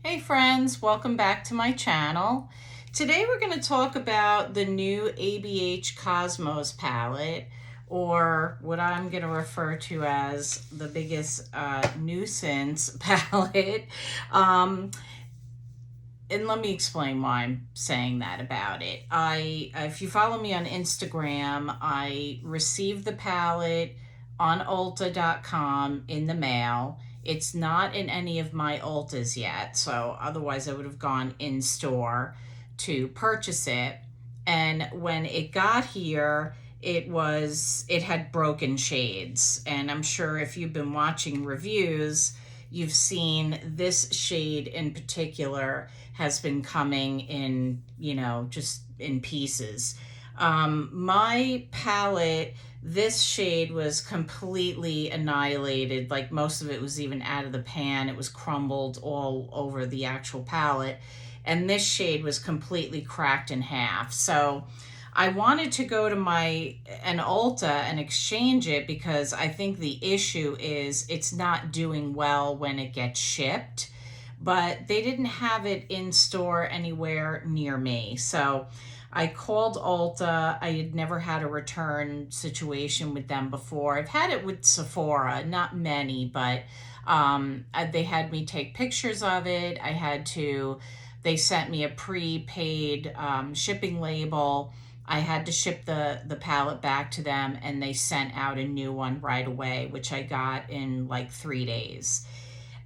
Hey friends, welcome back to my channel. Today we're going to talk about the new ABH Cosmos palette, or what I'm going to refer to as the biggest nuisance palette. And let me explain why I'm saying that about it. If you follow me on Instagram, I received the palette on Ulta.com in the mail. It's not in any of my Ultas yet, so otherwise I would have gone in store to purchase it. And when it got here, it had broken shades. And I'm sure if you've been watching reviews, you've seen this shade in particular has been coming in, just in pieces. My palette, this shade was completely annihilated. Like most of it was even out of the pan. It was crumbled all over the actual palette. And this shade was completely cracked in half. So I wanted to go to an Ulta and exchange it because I think the issue is it's not doing well when it gets shipped, but they didn't have it in store anywhere near me. So I called Ulta. I had never had a return situation with them before. I've had it with Sephora, not many, but they had me take pictures of it. They sent me a prepaid shipping label. I had to ship the palette back to them, and they sent out a new one right away, which I got in like 3 days.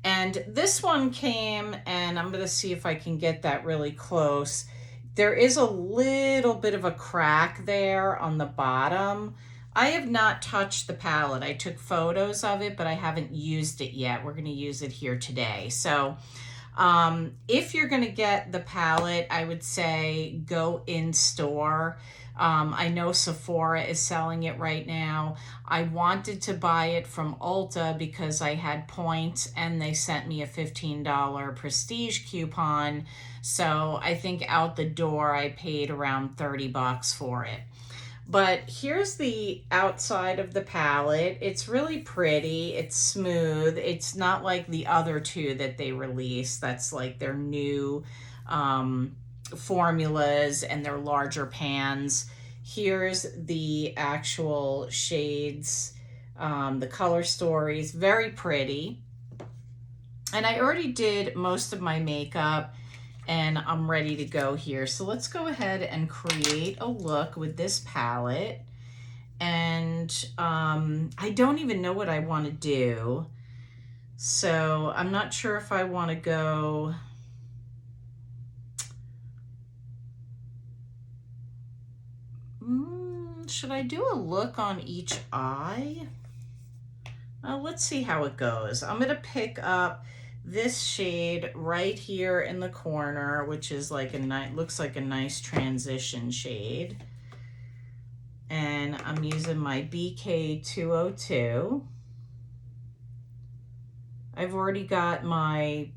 And this one came, and I'm going to see if I can get that really close. There is a little bit of a crack there on the bottom. I have not touched the palette. I took photos of it, but I haven't used it yet. We're going to use it here today. So if you're going to get the palette, I would say go in store. I know Sephora is selling it right now. I wanted to buy it from Ulta because I had points and they sent me a $15 prestige coupon. So I think out the door I paid around 30 bucks for it. But here's the outside of the palette. It's really pretty. It's smooth. It's not like the other two that they released. That's like their new formulas and their larger pans. Here's the actual shades, the color stories. Very pretty. And I already did most of my makeup, and I'm ready to go here. So let's go ahead and create a look with this palette. And I don't even know what I want to do. So I'm not sure if I want to go... should I do a look on each eye? Let's see how it goes. I'm going to pick up this shade right here in the corner, which is like looks like a nice transition shade. And I'm using my BK202. I've already got my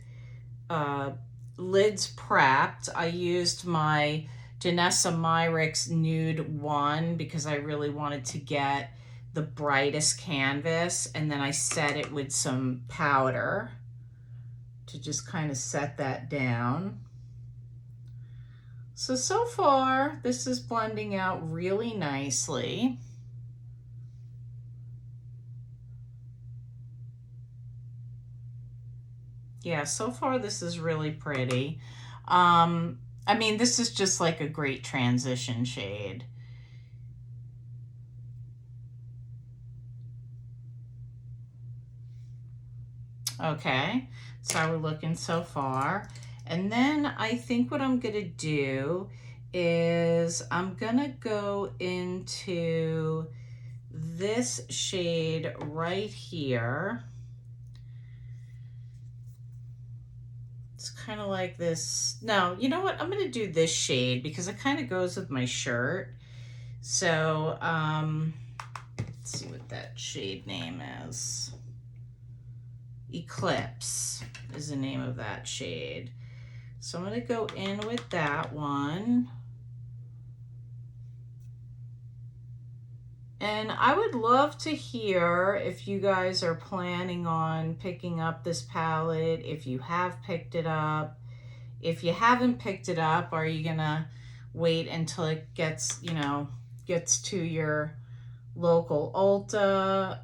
lids prepped. I used my Danessa Myricks Nude 1 because I really wanted to get the brightest canvas, and then I set it with some powder to just kind of set that down. So far, this is blending out really nicely. Yeah, so far this is really pretty. I mean, this is just like a great transition shade. Okay, so we're looking so far. And then I think what I'm gonna do is I'm gonna go into this shade right here. It's kind of like this. No, you know what? I'm gonna do this shade because it kind of goes with my shirt. So let's see what that shade name is. Eclipse is the name of that shade. So I'm going to go in with that one. And I would love to hear if you guys are planning on picking up this palette, if you have picked it up. If you haven't picked it up, are you gonna wait until it gets, gets to your local Ulta?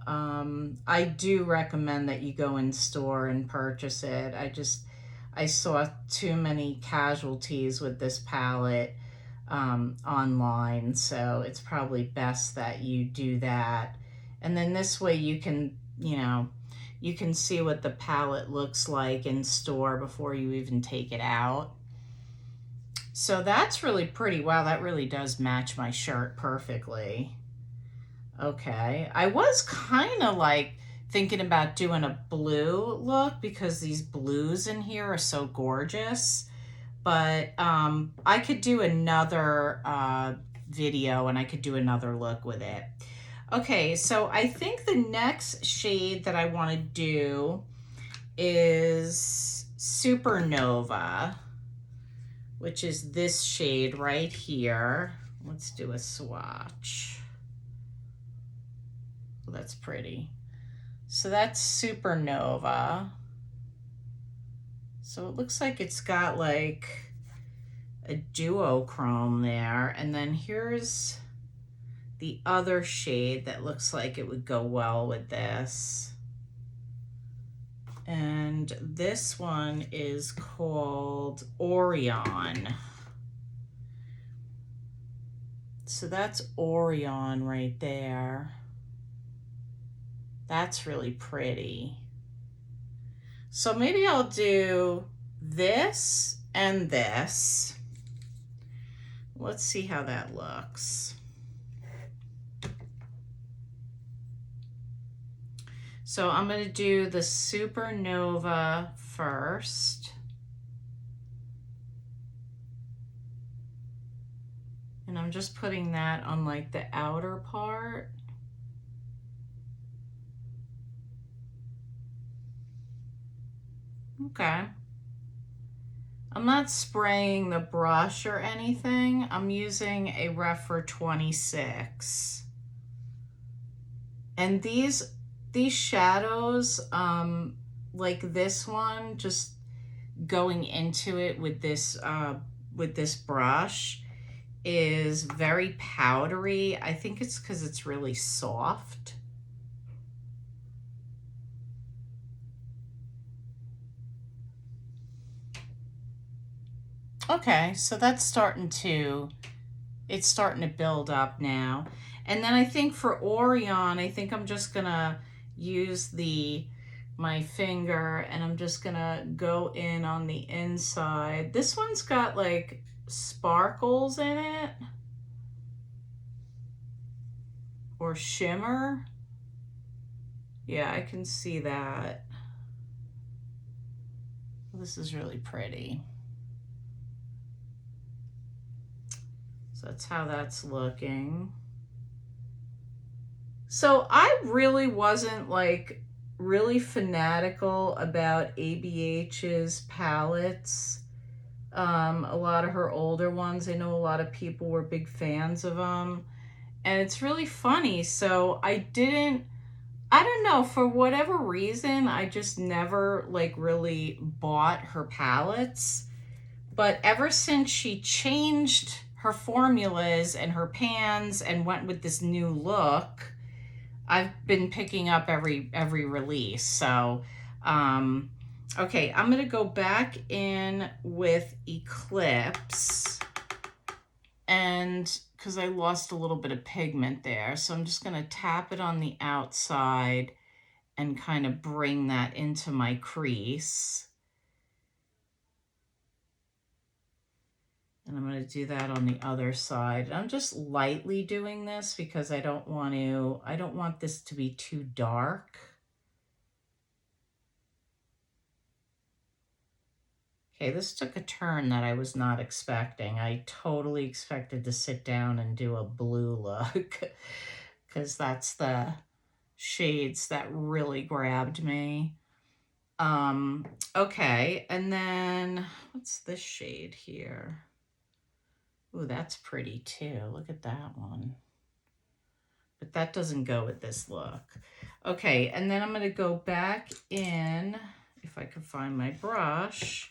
I do recommend that you go in store and purchase it. I saw too many casualties with this palette online, so it's probably best that you do that. And then this way you can, you can see what the palette looks like in store before you even take it out. So that's really pretty. Wow, that really does match my shirt perfectly. Okay, I was kind of like thinking about doing a blue look because these blues in here are so gorgeous. But I could do another video and I could do another look with it. Okay, so I think the next shade that I want to do is Supernova, which is this shade right here. Let's do a swatch. Oh, that's pretty. So that's Supernova. So it looks like it's got like a duochrome there. And then here's the other shade that looks like it would go well with this. And this one is called Orion. So that's Orion right there. That's really pretty. So maybe I'll do this and this. Let's see how that looks. So I'm going to do the Supernova first. And I'm just putting that on like the outer part. Okay. I'm not spraying the brush or anything. I'm using a Refer 26. And these shadows, like this one, just going into it with this brush is very powdery. I think it's because it's really soft. Okay, so that's it's starting to build up now. And then I think for Orion, I think I'm just gonna use my finger and I'm just gonna go in on the inside. This one's got like sparkles in it or shimmer. Yeah, I can see that. This is really pretty. So that's how that's looking. So I really wasn't like really fanatical about ABH's palettes. A lot of her older ones, I know a lot of people were big fans of them. And it's really funny. So I don't know, for whatever reason, I just never like really bought her palettes. But ever since she changed her formulas and her pans and went with this new look, I've been picking up every release. So, okay, I'm gonna go back in with Eclipse, and because I lost a little bit of pigment there, so I'm just gonna tap it on the outside and kind of bring that into my crease. And I'm going to do that on the other side. I'm just lightly doing this because I don't want this to be too dark. Okay, this took a turn that I was not expecting. I totally expected to sit down and do a blue look because that's the shades that really grabbed me. Okay, and then what's this shade here? Ooh, that's pretty too. Look at that one. but that doesn't go with this look. Okay, and then I'm going to go back in, if I can find my brush,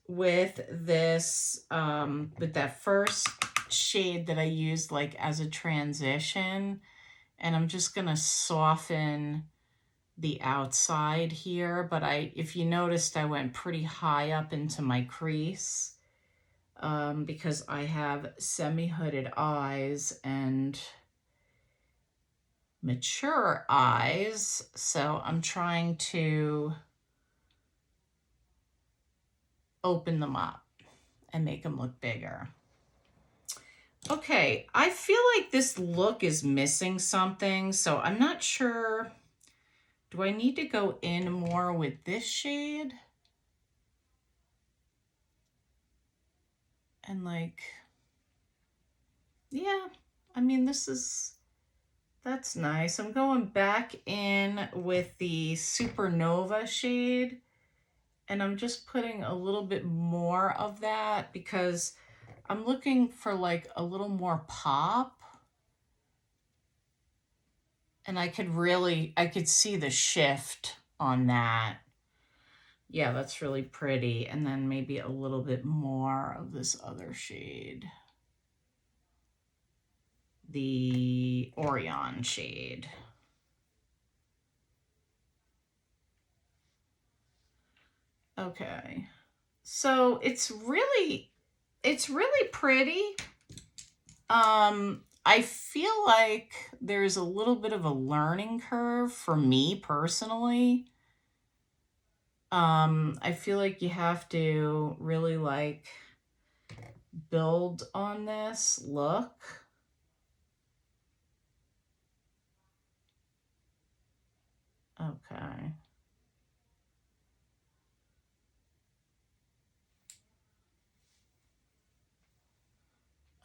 with this, with that first shade that I used like as a transition. And I'm just going to soften the outside here. But if you noticed, I went pretty high up into my crease because I have semi-hooded eyes and mature eyes, so I'm trying to open them up and make them look bigger. Okay, I feel like this look is missing something, so I'm not sure. Do I need to go in more with this shade? And like, yeah, I mean, that's nice. I'm going back in with the Supernova shade, and I'm just putting a little bit more of that because I'm looking for like a little more pop. And I could see the shift on that. Yeah, that's really pretty. And then maybe a little bit more of this other shade. The Orion shade. Okay. So it's really pretty. I feel like there's a little bit of a learning curve for me personally. I feel like you have to really like build on this look. Okay.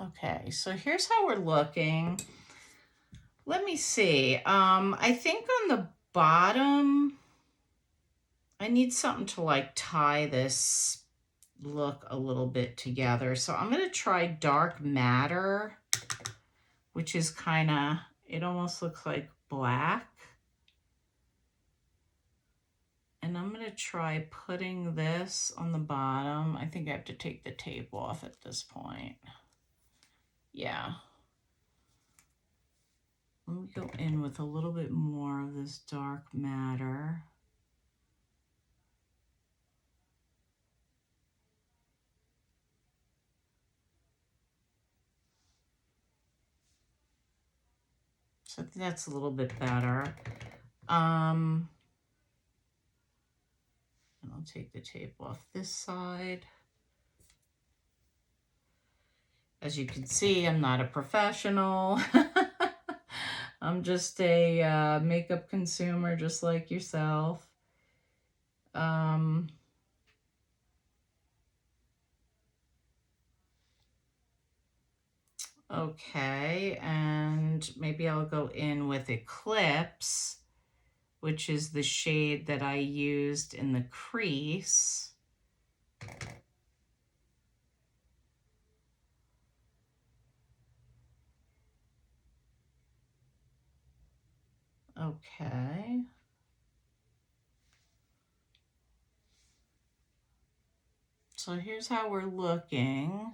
Okay, so here's how we're looking. Let me see. I think on the bottom, I need something to like tie this look a little bit together. So I'm going to try Dark Matter, which is kind of, it almost looks like black. And I'm going to try putting this on the bottom. I think I have to take the tape off at this point. Yeah. Let me go in with a little bit more of this Dark Matter. So I think that's a little bit better. And I'll take the tape off this side. As you can see, I'm not a professional. I'm just a makeup consumer just like yourself. Okay, and maybe I'll go in with Eclipse, which is the shade that I used in the crease. Okay. So here's how we're looking.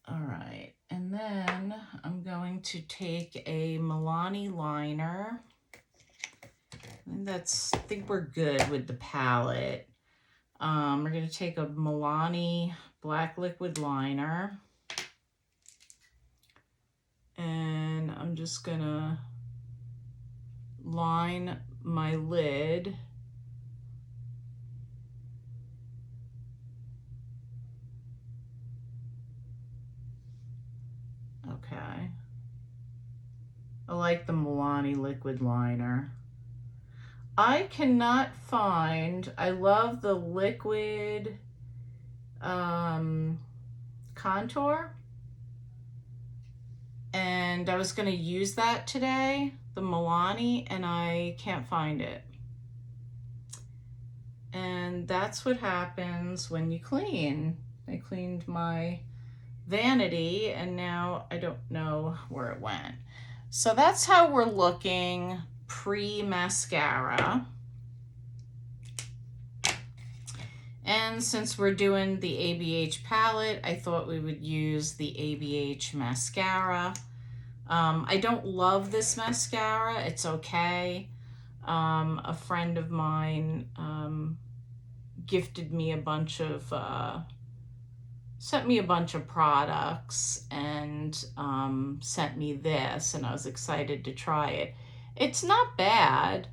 All right, and then I'm going to take a Milani liner. I think we're good with the palette. We're going to take a Milani black liquid liner. And I'm just going to line my lid. Okay. I like the Milani liquid liner. I cannot find, I love the liquid contour. And I was going to use that today, the Milani, and I can't find it. And that's what happens when you clean. I cleaned my vanity and now I don't know where it went. So that's how we're looking pre-mascara. And since we're doing the ABH palette, I thought we would use the ABH mascara. I don't love this mascara. It's okay. A friend of mine gifted me a bunch of, sent me a bunch of products and sent me this, and I was excited to try it. It's not bad,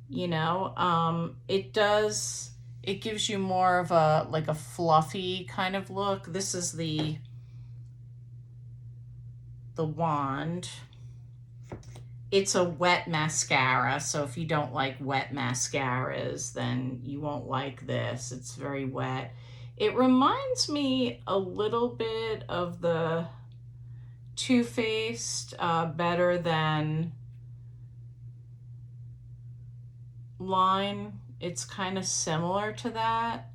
you know. It gives you more of a, like a fluffy kind of look. This is the wand. It's a wet mascara, so if you don't like wet mascaras, then you won't like this. It's very wet. It reminds me a little bit of the Too Faced Better Than line. It's kind of similar to that,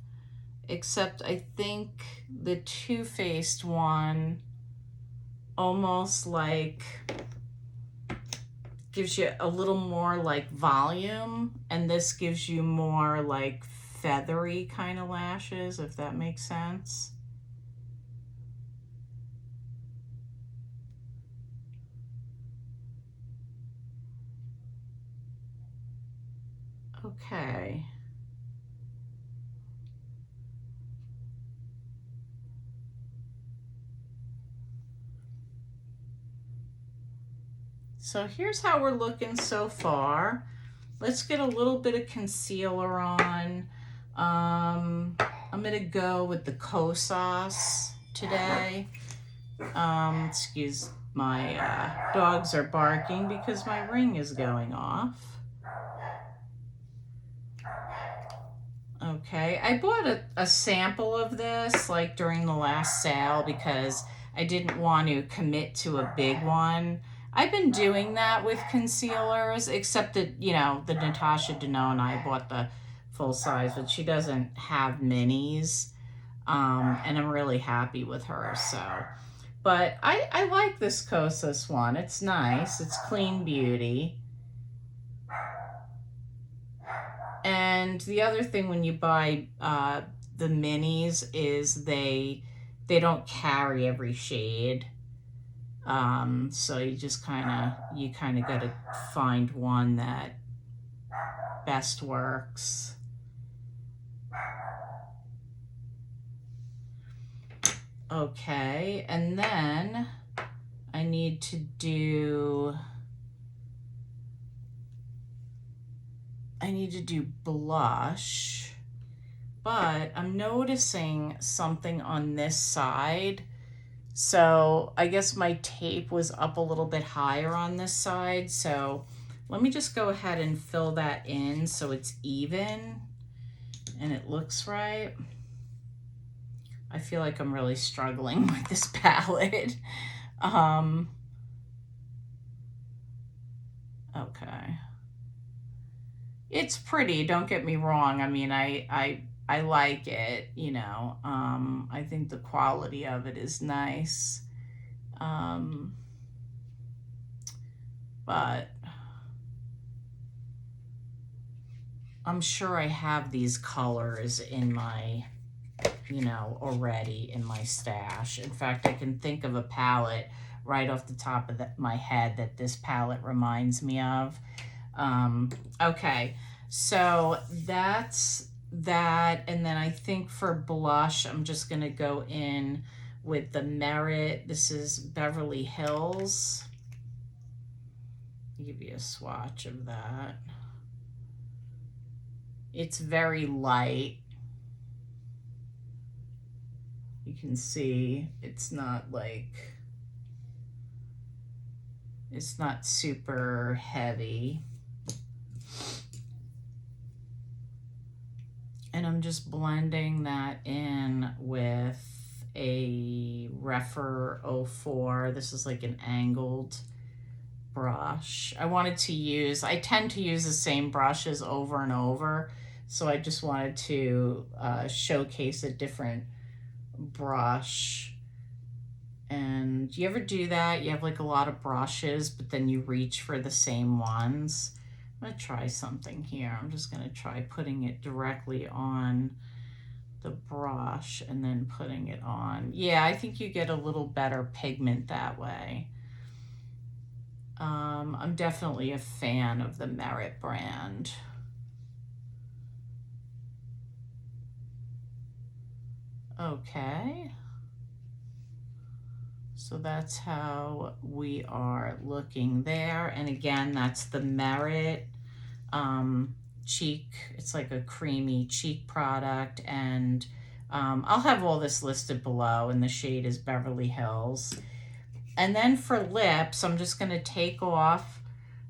except I think the Too Faced one almost like gives you a little more like volume, and this gives you more like feathery kind of lashes, if that makes sense. Okay. So here's how we're looking so far. Let's get a little bit of concealer on. I'm gonna go with the Sauce today. Excuse my dogs are barking because my ring is going off. Okay, I bought a sample of this like during the last sale because I didn't want to commit to a big one. I've been doing that with concealers, except that, you know, the Natasha Denona, I bought the full size, but she doesn't have minis. And I'm really happy with her, so. But I like this Kosas one. It's nice. It's clean beauty. And the other thing when you buy the minis is they don't carry every shade. So you just kind of got to find one that best works. Okay, and then I need to do blush, but I'm noticing something on this side. So I guess my tape was up a little bit higher on this side. So let me just go ahead and fill that in so it's even and it looks right. I feel like I'm really struggling with this palette. Okay. It's pretty, don't get me wrong. I mean, I like it, you know. I think the quality of it is nice. But I'm sure I have these colors in my, you know, already in my stash. In fact, I can think of a palette right off the top of my head that this palette reminds me of. Okay, so that's that. And then I think for blush, I'm just going to go in with the Merit. This is Beverly Hills. I'll give you a swatch of that. It's very light. You can see it's not like, it's not super heavy. And I'm just blending that in with a Refer 04. This is like an angled brush. I tend to use the same brushes over and over. So I just wanted to showcase a different brush. And you ever do that? You have like a lot of brushes, but then you reach for the same ones. I'm gonna try something here. I'm just gonna try putting it directly on the brush and then putting it on. Yeah, I think you get a little better pigment that way. I'm definitely a fan of the Merit brand. Okay. So that's how we are looking there. And again, that's the Merit cheek. It's like a creamy cheek product. And I'll have all this listed below, and the shade is Beverly Hills. And then for lips, I'm just going to take off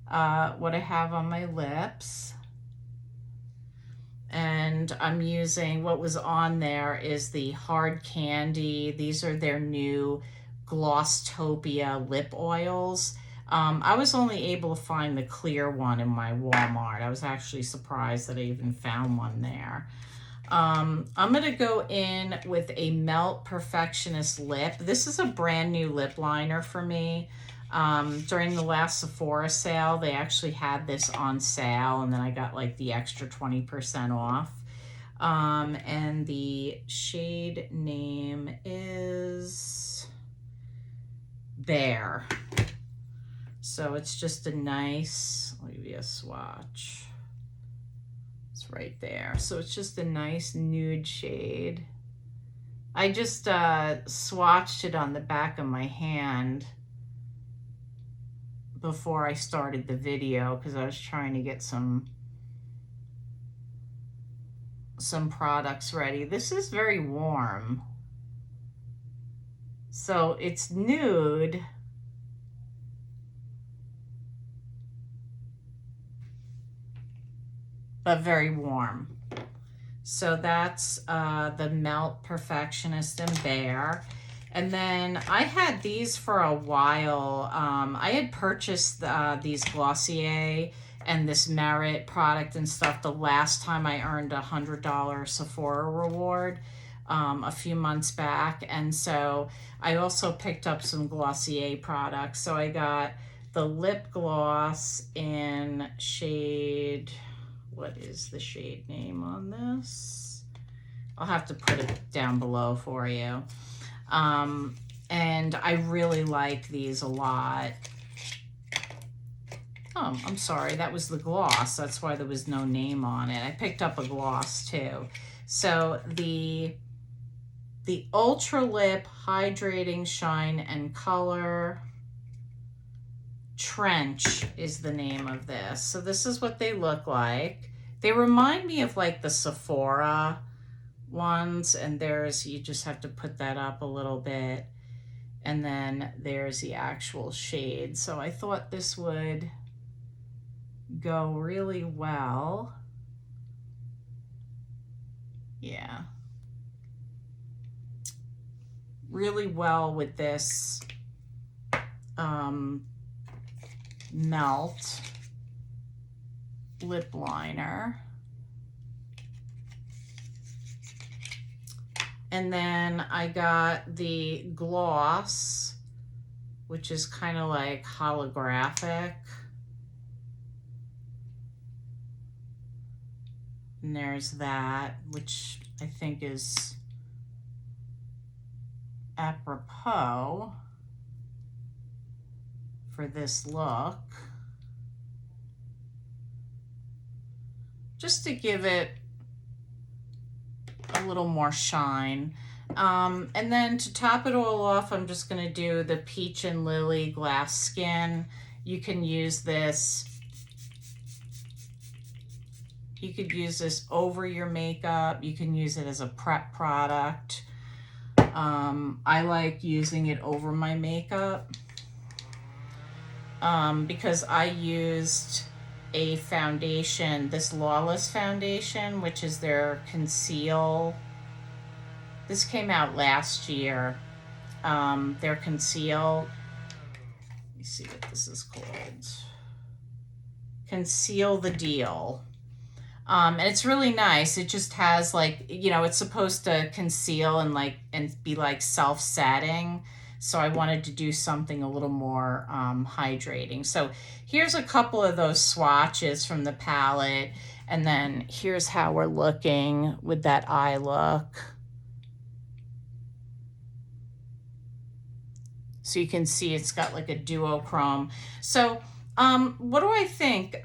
what I have on my lips. And I'm using, what was on there is the Hard Candy. These are their new Glosstopia lip oils. I was only able to find the clear one in my Walmart. I was actually surprised that I even found one there. I'm going to go in with a Melt Perfectionist lip. This is a brand new lip liner for me. During the last Sephora sale, they actually had this on sale, and then I got like the extra 20% off. And the shade name is Bear. So it's just a nice, I'll give you a swatch. It's right there. So it's just a nice nude shade. I just swatched it on the back of my hand before I started the video because I was trying to get some products ready. This is very warm. So it's nude, but very warm. So that's the Melt Perfectionist and Bear. And then I had these for a while. I had purchased these Glossier and this Merit product and stuff the last time I earned a $100 Sephora reward a few months back. And so I also picked up some Glossier products. So I got the lip gloss in shade, what is the shade name on this? I'll have to put it down below for you. And I really like these a lot. Oh, I'm sorry, that was the gloss. That's why there was no name on it. I picked up a gloss too. So the Ultra Lip Hydrating Shine and Color Trench is the name of this. So this is what they look like. They remind me of like the Sephora ones, and there's, you just have to put that up a little bit, and then there's the actual shade. So I thought this would go really well. Yeah, really well with this Melt lip liner. And then I got the gloss, which is kind of like holographic. And there's that, which I think is apropos for this look. Just to give it a little more shine. And then to top it all off, I'm just going to do the Peach and Lily Glass Skin. You can use this. You could use this over your makeup. You can use it as a prep product. I like using it over my makeup because I used a foundation, this Lawless foundation, which is their Conceal. This came out last year. Their Conceal. Let me see what this is called. Conceal the Deal. And it's really nice. It just has like, you know, it's supposed to conceal and like, and be like self-setting. So I wanted to do something a little more hydrating. So here's a couple of those swatches from the palette. And then here's how we're looking with that eye look. So you can see it's got like a duochrome. So what do I think?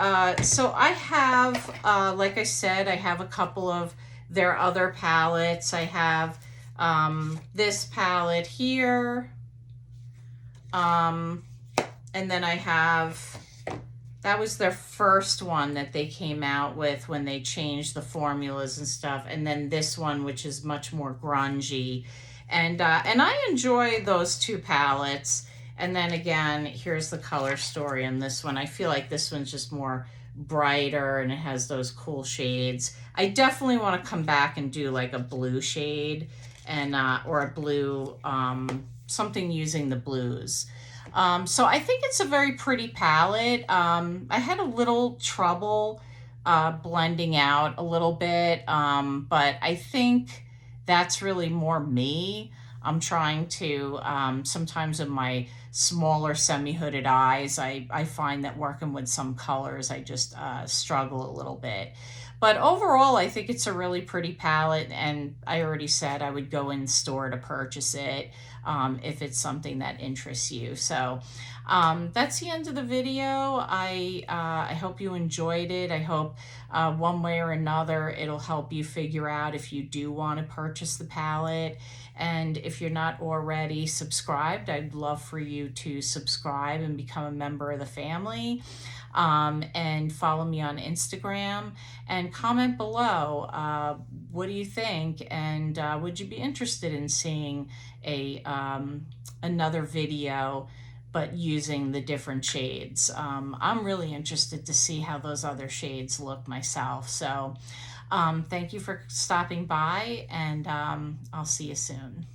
So I have, like I said, I have a couple of their other palettes. I have this palette here. And then I have, that was their first one that they came out with when they changed the formulas and stuff. And then this one, which is much more grungy. And I enjoy those two palettes. And then again, here's the color story on this one. I feel like this one's just more brighter and it has those cool shades. I definitely want to come back and do like a blue shade and or a blue, something using the blues. So I think it's a very pretty palette. I had a little trouble blending out a little bit, but I think that's really more me. I'm trying to, sometimes in my smaller semi-hooded eyes, I find that working with some colors, I just struggle a little bit. But overall, I think it's a really pretty palette, and I already said I would go in store to purchase it if it's something that interests you. So that's the end of the video. I hope you enjoyed it. I hope one way or another it'll help you figure out if you do want to purchase the palette. And if you're not already subscribed, I'd love for you to subscribe and become a member of the family. And follow me on Instagram and comment below. What do you think? And would you be interested in seeing a another video but using the different shades? I'm really interested to see how those other shades look myself. So thank you for stopping by, and I'll see you soon.